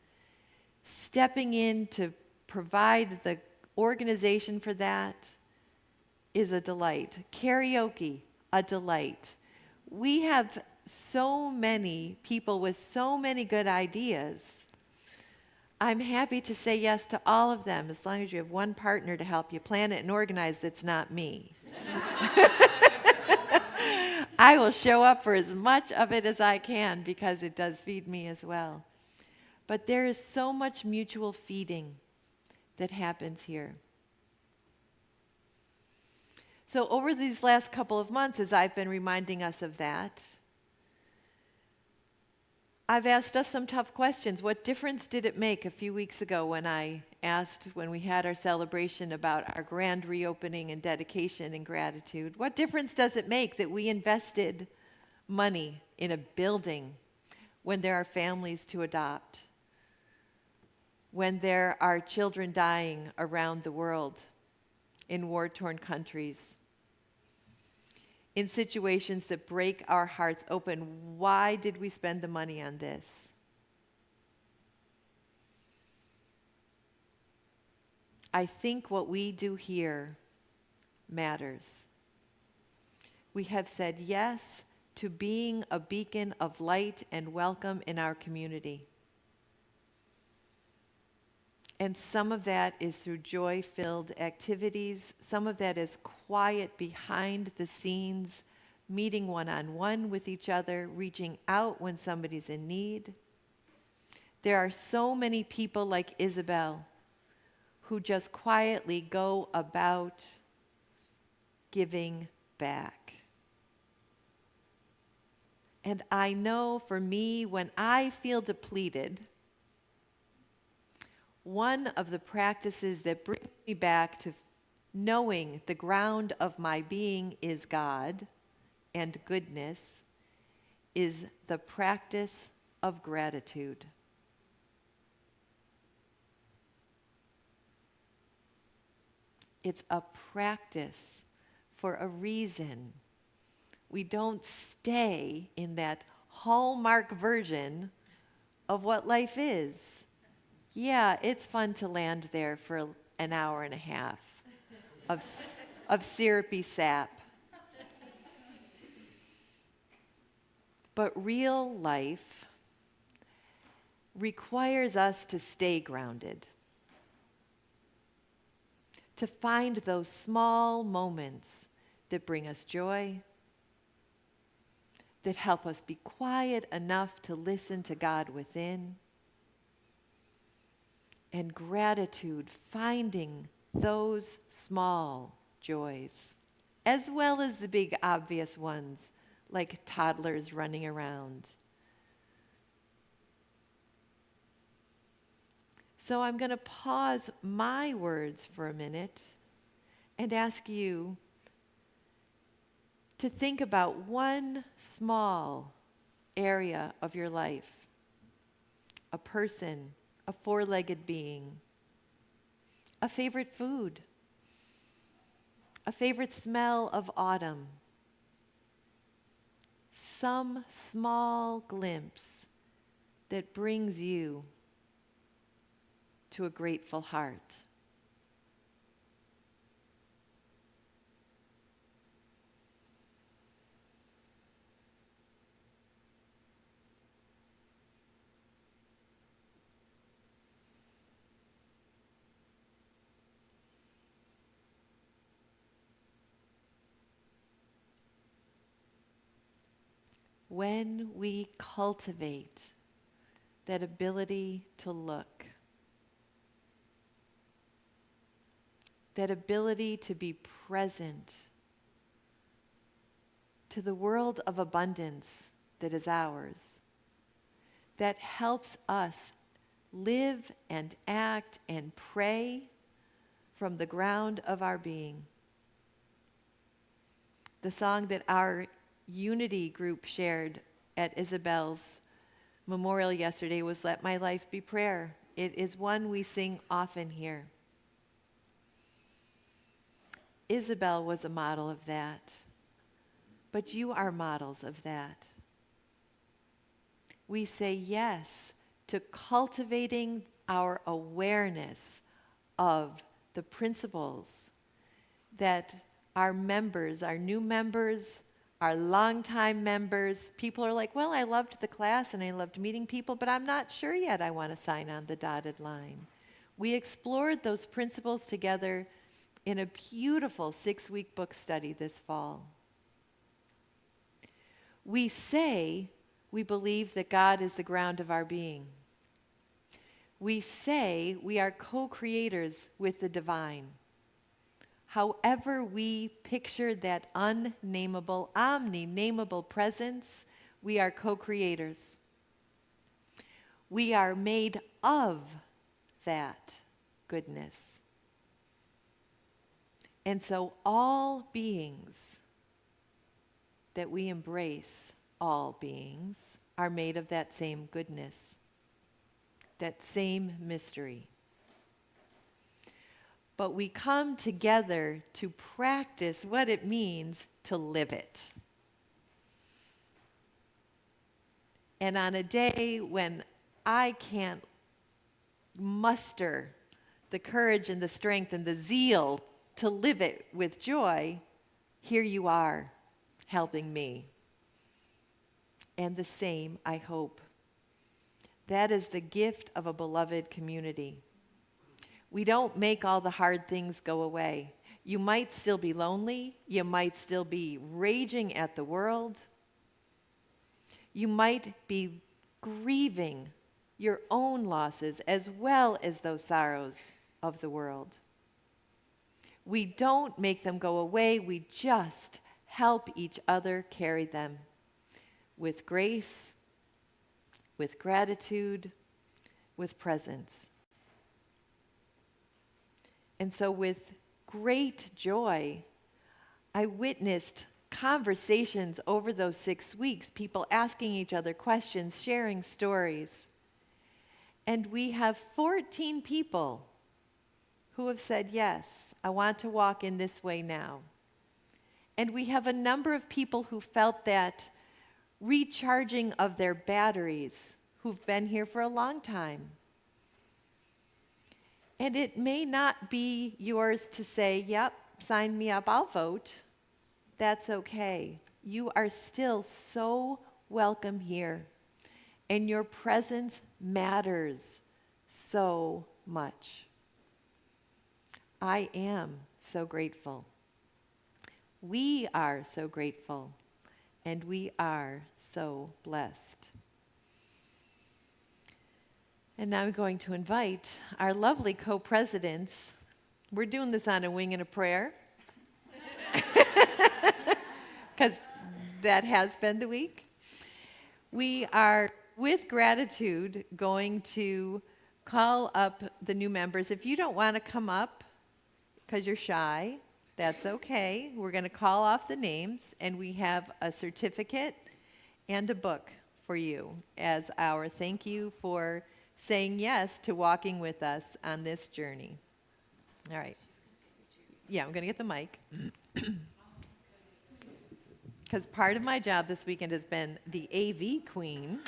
Stepping in to provide the organization for that is a delight. Karaoke, a delight. We have so many people with so many good ideas. I'm happy to say yes to all of them as long as you have one partner to help you plan it and organize that's not me. I will show up for as much of it as I can because it does feed me as well. But there is so much mutual feeding that happens here. So over these last couple of months, as I've been reminding us of that, I've asked us some tough questions. What difference did it make a few weeks ago when I asked, when we had our celebration about our grand reopening and dedication and gratitude, what difference does it make that we invested money in a building when there are families to adopt, when there are children dying around the world in war-torn countries, in situations that break our hearts open? Why did we spend the money on this? I think what we do here matters. We have said yes to being a beacon of light and welcome in our community. And some of that is through joy-filled activities. Some of that is quiet behind the scenes, meeting one-on-one with each other, reaching out when somebody's in need. There are so many people like Isabel who just quietly go about giving back. And I know for me, when I feel depleted, one of the practices that brings me back to knowing the ground of my being is God and goodness is the practice of gratitude. It's a practice for a reason. We don't stay in that hallmark version of what life is. Yeah, it's fun to land there for an hour and a half of syrupy sap. But real life requires us to stay grounded, to find those small moments that bring us joy, that help us be quiet enough to listen to God within, and gratitude, finding those small joys, as well as the big obvious ones, like toddlers running around. So I'm going to pause my words for a minute and ask you to think about one small area of your life, a person, a four-legged being, a favorite food, a favorite smell of autumn, some small glimpse that brings you to a grateful heart. When we cultivate that ability to look, that ability to be present to the world of abundance that is ours, that helps us live and act and pray from the ground of our being. The song that our Unity group shared at Isabel's memorial yesterday was Let My Life Be Prayer. It is one we sing often here. Isabel was a model of that, but you are models of that. We say yes to cultivating our awareness of the principles that our members, our new members, our longtime members, people are like, well, I loved the class and I loved meeting people, but I'm not sure yet I want to sign on the dotted line. We explored those principles together in a beautiful 6-week book study this fall. We say we believe that God is the ground of our being. We say we are co-creators with the divine. However we picture that unnameable, omni-nameable presence, we are co-creators. We are made of that goodness. And so all beings that we embrace, all beings, are made of that same goodness, that same mystery. But we come together to practice what it means to live it. And on a day when I can't muster the courage and the strength and the zeal to live it with joy, here you are helping me. And the same, I hope. That is the gift of a beloved community. We don't make all the hard things go away. You might still be lonely. You might still be raging at the world. You might be grieving your own losses as well as those sorrows of the world. We don't make them go away. We just help each other carry them with grace, with gratitude, with presence. And so with great joy, I witnessed conversations over those 6 weeks, people asking each other questions, sharing stories. And we have 14 people who have said, yes, I want to walk in this way now. And we have a number of people who felt that recharging of their batteries, who've been here for a long time. And it may not be yours to say, yep, sign me up, I'll vote. That's okay. You are still so welcome here. And your presence matters so much. I am so grateful. We are so grateful. And we are so blessed. And now I'm going to invite our lovely co-presidents. We're doing this on a wing and a prayer. Because that has been the week. We are, with gratitude, going to call up the new members. If you don't want to come up because you're shy, that's okay. We're going to call off the names, and we have a certificate and a book for you as our thank you for saying yes to walking with us on this journey. All right. Yeah, I'm going to get the mic. Because part of my job this weekend has been the AV queen.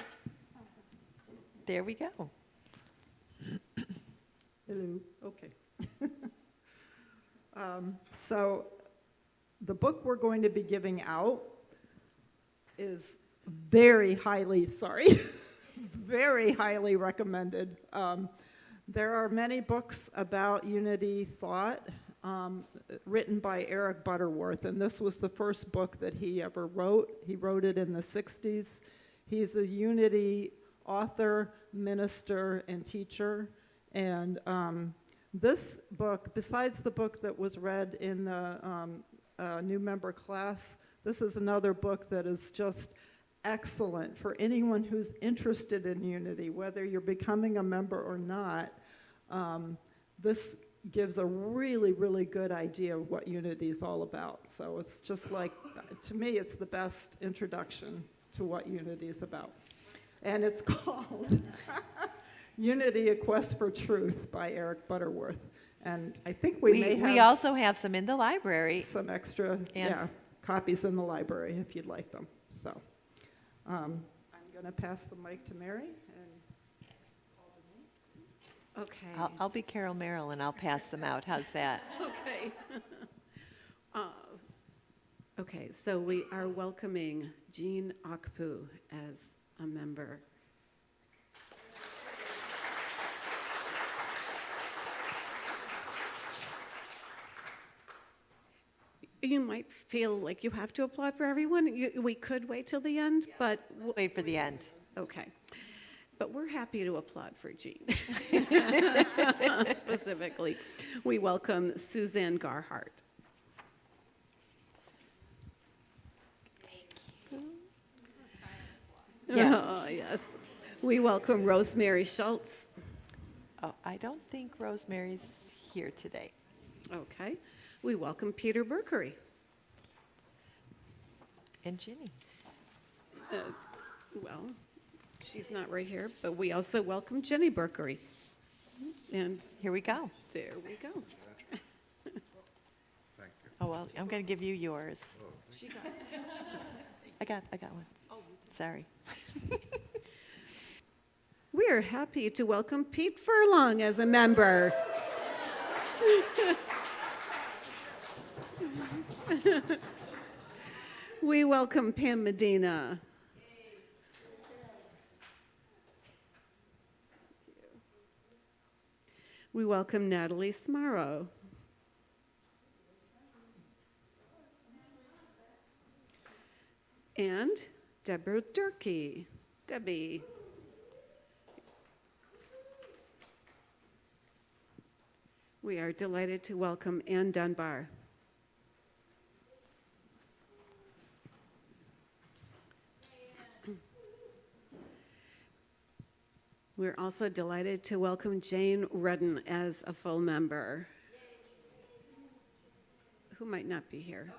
There we go. Hello. Okay. So the book we're going to be giving out is very highly, very highly recommended. There are many books about unity thought written by Eric Butterworth, and this was the first book that he ever wrote. He wrote it in the 60s. He's a unity author, minister, and teacher. And this book, besides the book that was read in the new member class, this is another book that is just excellent for anyone who's interested in unity, whether you're becoming a member or not. This gives a really, really good idea of what unity is all about. So it's just like, to me, it's the best introduction to what unity is about. And it's called Unity, A Quest for Truth by Eric Butterworth. And I think we may have We also have some in the library. some extra copies in the library if you'd like them. So I'm going to pass the mic to Mary. Okay. I'll be Carol Merrill and I'll pass them out. How's that? Okay. Okay, so we are welcoming Jean Akpu as a member. You might feel like you have to applaud for everyone. We could wait till the end, but Wait for the end. okay. But we're happy to applaud for Jean. Specifically, we welcome Suzanne Garhart. Yeah. Oh, yes. We welcome Rosemary Schultz. Oh, I don't think Rosemary's here today. Okay. We welcome Peter Burkery. And Ginny. Well, she's not right here, but we also welcome Jenny Burkery. And Here we go. there we go. Oh, well, I'm going to give you yours. She got it. I got one. Sorry. We are happy to welcome Pete Furlong as a member. We welcome Pam Medina. We welcome Natalie Smarrow. And Deborah Durkee. Debbie. We are delighted to welcome Ann Dunbar. We're also delighted to welcome Jane Rudden as a full member. Who might not be here?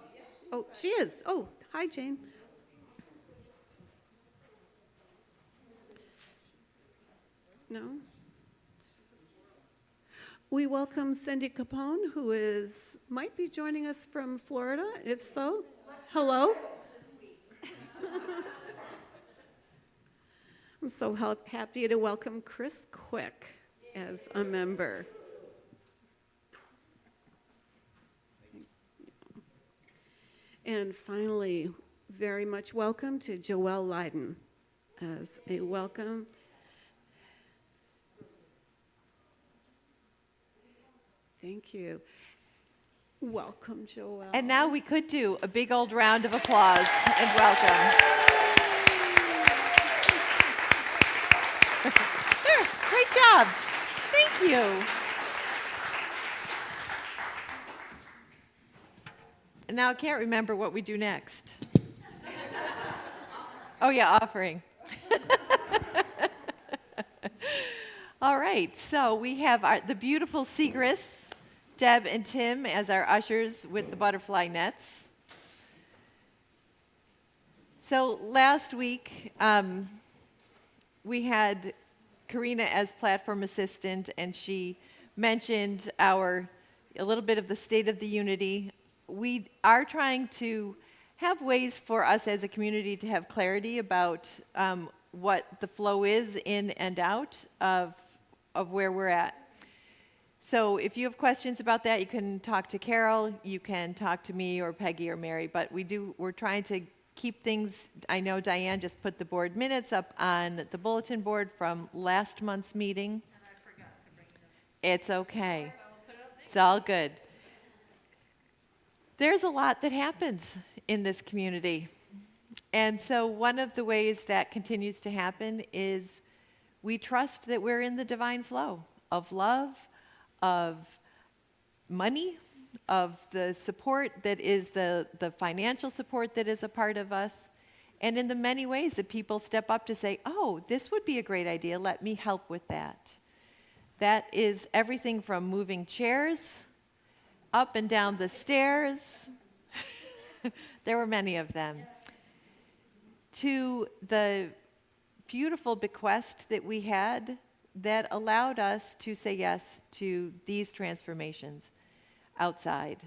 Oh, she is. Oh, hi, Jane. No? We welcome Cindy Capone, who might be joining us from Florida. If so, hello. I'm so happy to welcome Chris Quick as a member. And finally, very much welcome to Joelle Leiden as a welcome. Thank you. Welcome, Joelle. And now we could do a big old round of applause and welcome. There, great job. Thank you. And now I can't remember what we do next. Oh yeah, offering. All right, so we have the beautiful Segrist, Deb and Tim as our ushers with the butterfly nets. So last week, we had Karina as platform assistant, and she mentioned our a little bit of the state of the unity. We are trying to have ways for us as a community to have clarity about what the flow is in and out of where we're at. So if you have questions about that, you can talk to Carol, you can talk to me or Peggy or Mary, but we're trying to keep things. I know Diane just put the board minutes up on the bulletin board from last month's meeting. And I forgot to bring them. It's okay. I will put it up next It's all good. There's a lot that happens in this community. And so one of the ways that continues to happen is we trust that we're in the divine flow of love, of money, of the support that is the financial support that is a part of us, and in the many ways that people step up to say, oh, this would be a great idea, let me help with that. That is everything from moving chairs, up and down the stairs, there were many of them, to the beautiful bequest that we had that allowed us to say yes to these transformations outside.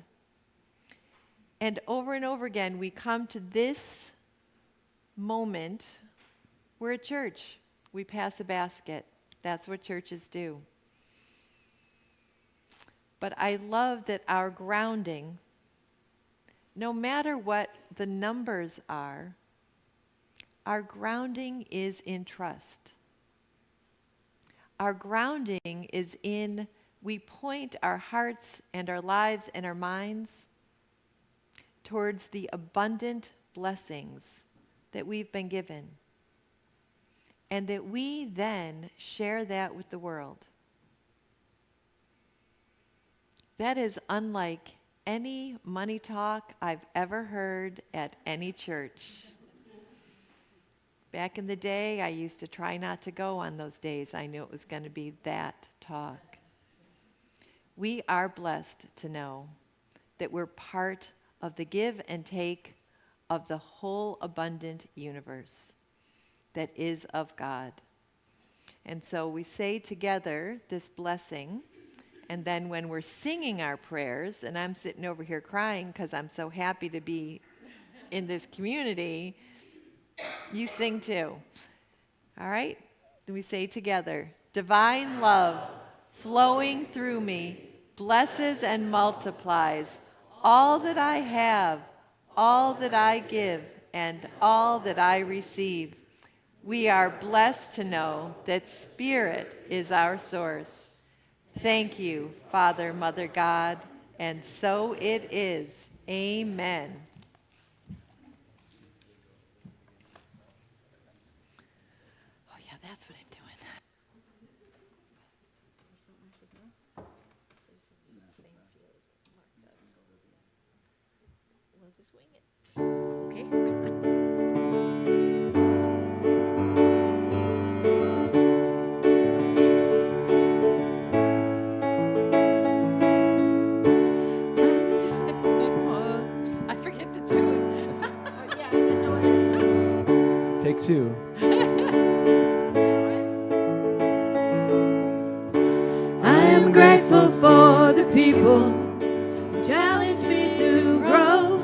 And over again, we come to this moment. We're at church. We pass a basket. That's what churches do. But I love that our grounding, no matter what the numbers are, our grounding is in trust. Our grounding is in, we point our hearts and our lives and our minds towards the abundant blessings that we've been given, and that we then share that with the world. That is unlike any money talk I've ever heard at any church. Back in the day, I used to try not to go on those days. I knew it was going to be that talk. We are blessed to know that we're part of the give and take of the whole abundant universe that is of God. And so we say together this blessing, and then when we're singing our prayers, and I'm sitting over here crying because I'm so happy to be in this community, you sing too. All right? Then we say together, divine love flowing through me blesses and multiplies all that I have, all that I give, and all that I receive. We are blessed to know that Spirit is our source. Thank you, Father, Mother, God, and so it is. Amen. Oh yeah, that's what I'm doing. We'll just wing it. Okay. I forget the tune. Yeah, I didn't know it. Take two. I am grateful for the people who challenge me to grow,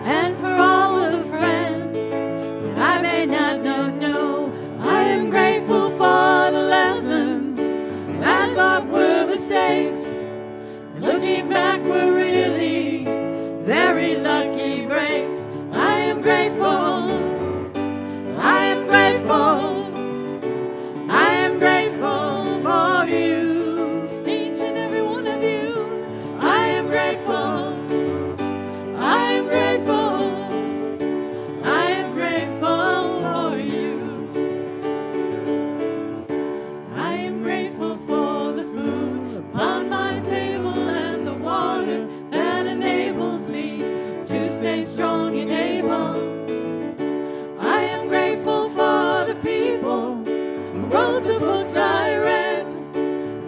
and for all of the friends that I may not know. I am grateful for the lessons that I thought were mistakes. Looking back were really very lucky breaks. I am grateful. I am grateful. I am grateful for you, each and every one of you. I am grateful. I am grateful. I am grateful for you. I am grateful for the food upon my table and the water that enables me to stay strong and able. I am grateful for the people who wrote the books I read,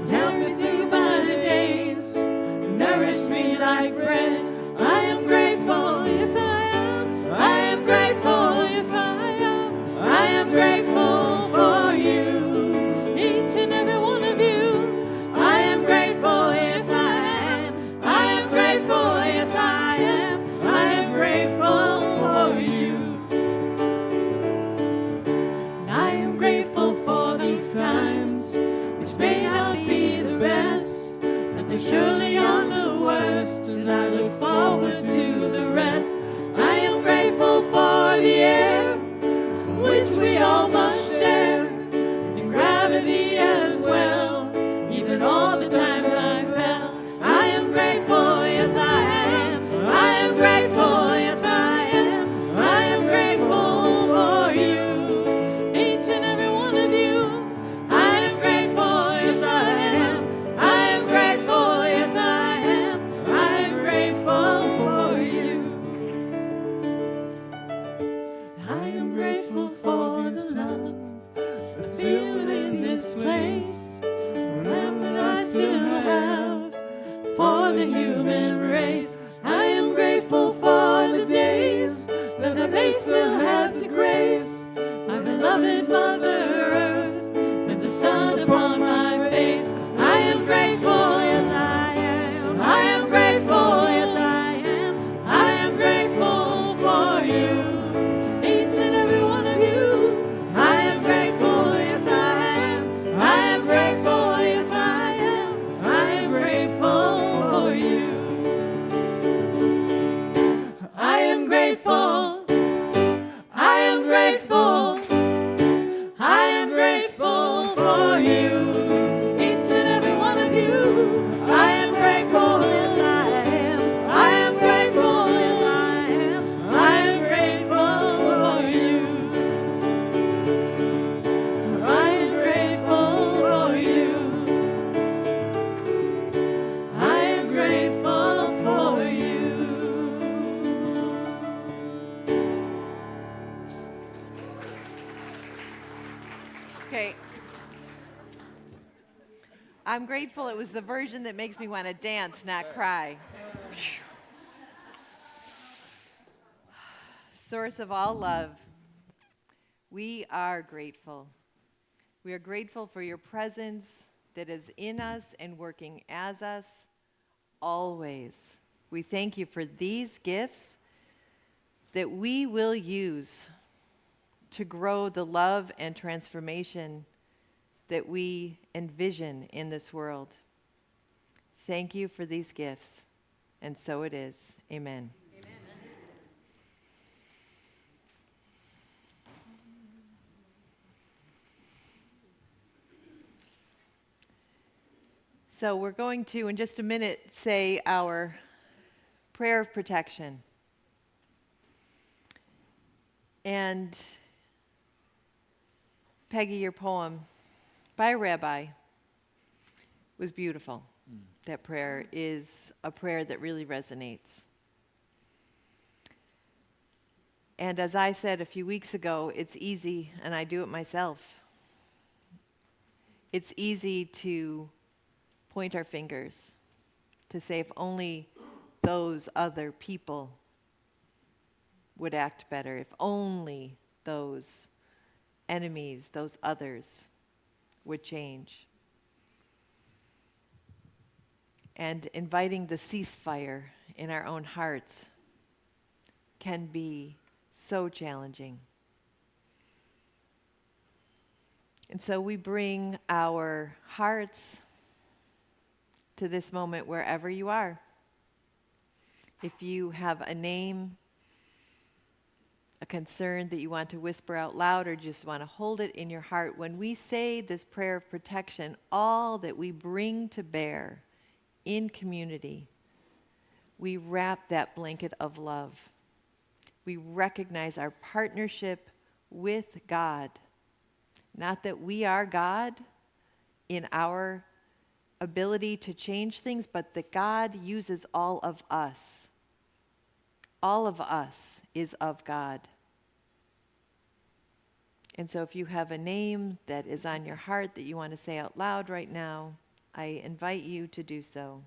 helped me through my days, nourished me like bread. I am grateful, yes I am. I am grateful, yes I am. I am grateful for you, each and every one of you. I am grateful, yes I am. beloved Mother Earth, with the sun upon my face. I am grateful, yes I am. I am grateful, yes I am. I am grateful for you, each and every one of you. I am grateful, yes I am. I am grateful, yes I am. I am grateful for you. I am grateful. I am grateful. I am grateful for you, each and every one of you. I am grateful, yes I am. I am grateful, yes I am. I am grateful for you. I am grateful for you. I am grateful for you. Okay. I'm grateful it was the version that makes me want to dance, not cry. Source of all love, we are grateful. We are grateful for your presence that is in us and working as us always. We thank you for these gifts that we will use to grow the love and transformation that we envision in this world. Thank you for these gifts, and so it is. Amen. So we're going to, in just a minute, say our prayer of protection. And Peggy, your poem by a rabbi was beautiful. That prayer is a prayer that really resonates. And as I said a few weeks ago, it's easy, and I do it myself. It's easy to point our fingers, to say if only those other people would act better, if only those enemies, those others would change. And inviting the ceasefire in our own hearts can be so challenging. And so we bring our hearts to this moment wherever you are. If you have a name, a concern that you want to whisper out loud or just want to hold it in your heart, when we say this prayer of protection, all that we bring to bear in community, we wrap that blanket of love. We recognize our partnership with God. Not that we are God in our ability to change things, but that God uses all of us. All of us is of God. And so if you have a name that is on your heart that you want to say out loud right now, I invite you to do so.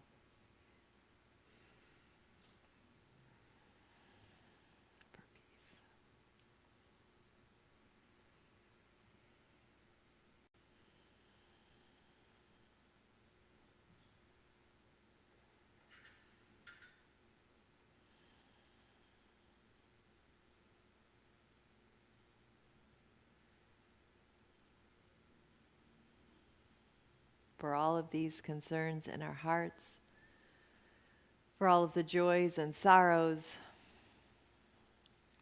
For all of these concerns in our hearts, for all of the joys and sorrows,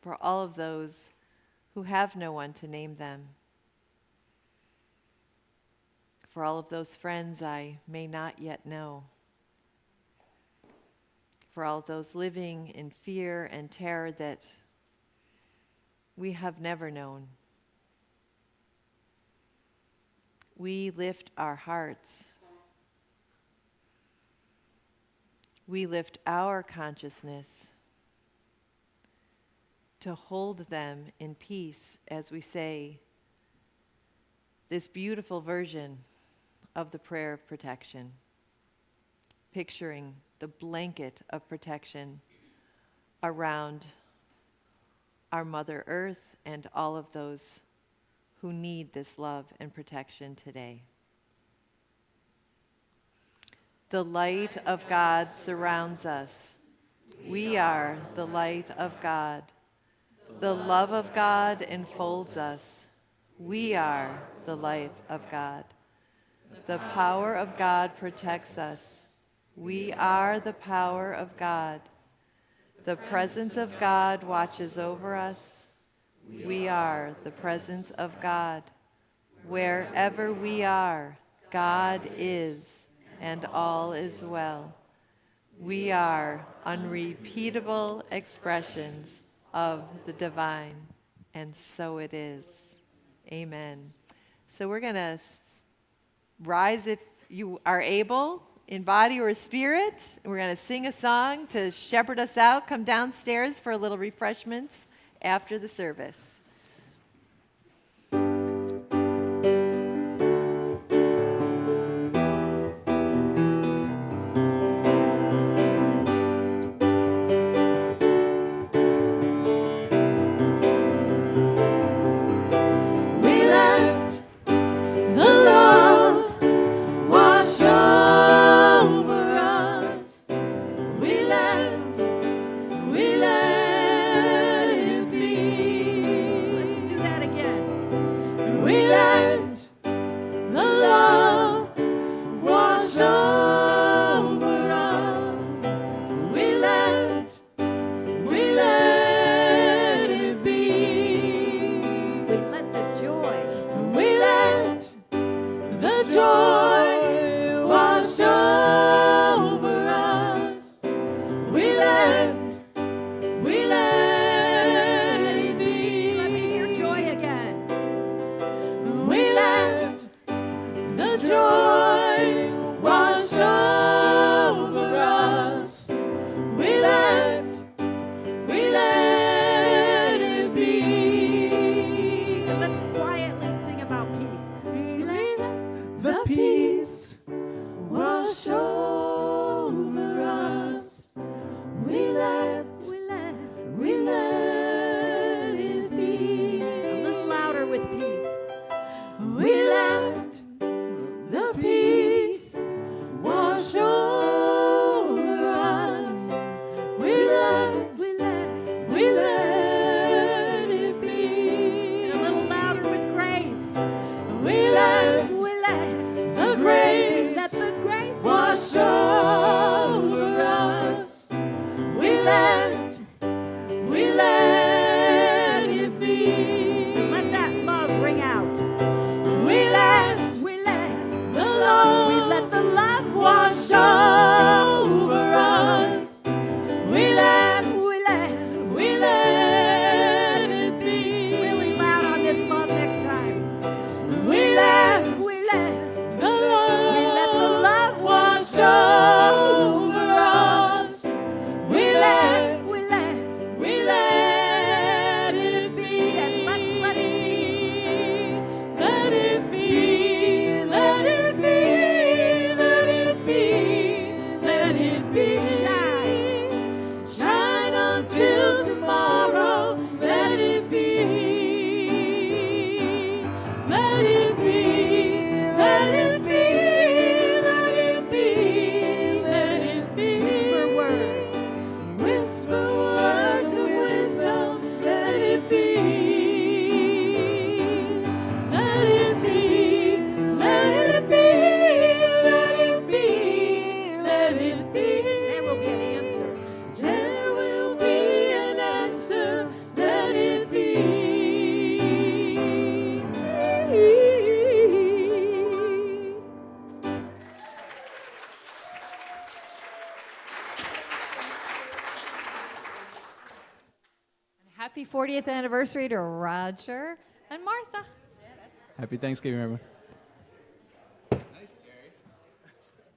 for all of those who have no one to name them, for all of those friends I may not yet know, for all of those living in fear and terror that we have never known. We lift our hearts. We lift our consciousness to hold them in peace as we say this beautiful version of the prayer of protection, picturing the blanket of protection around our Mother Earth and all of those who need this love and protection today. The light of God surrounds us. We are the light of God. The love of God enfolds us. We are the light of God. The power of God protects us. We are the power of God. The presence of God watches over us. We are the presence of God. Wherever we are, God is, and all is well. We are unrepeatable expressions of the divine, and so it is. Amen. So we're going to rise if you are able, in body or spirit. We're going to sing a song to shepherd us out. Come downstairs for a little refreshments after the service. Happy 40th anniversary to Roger and Martha. Happy Thanksgiving, everyone.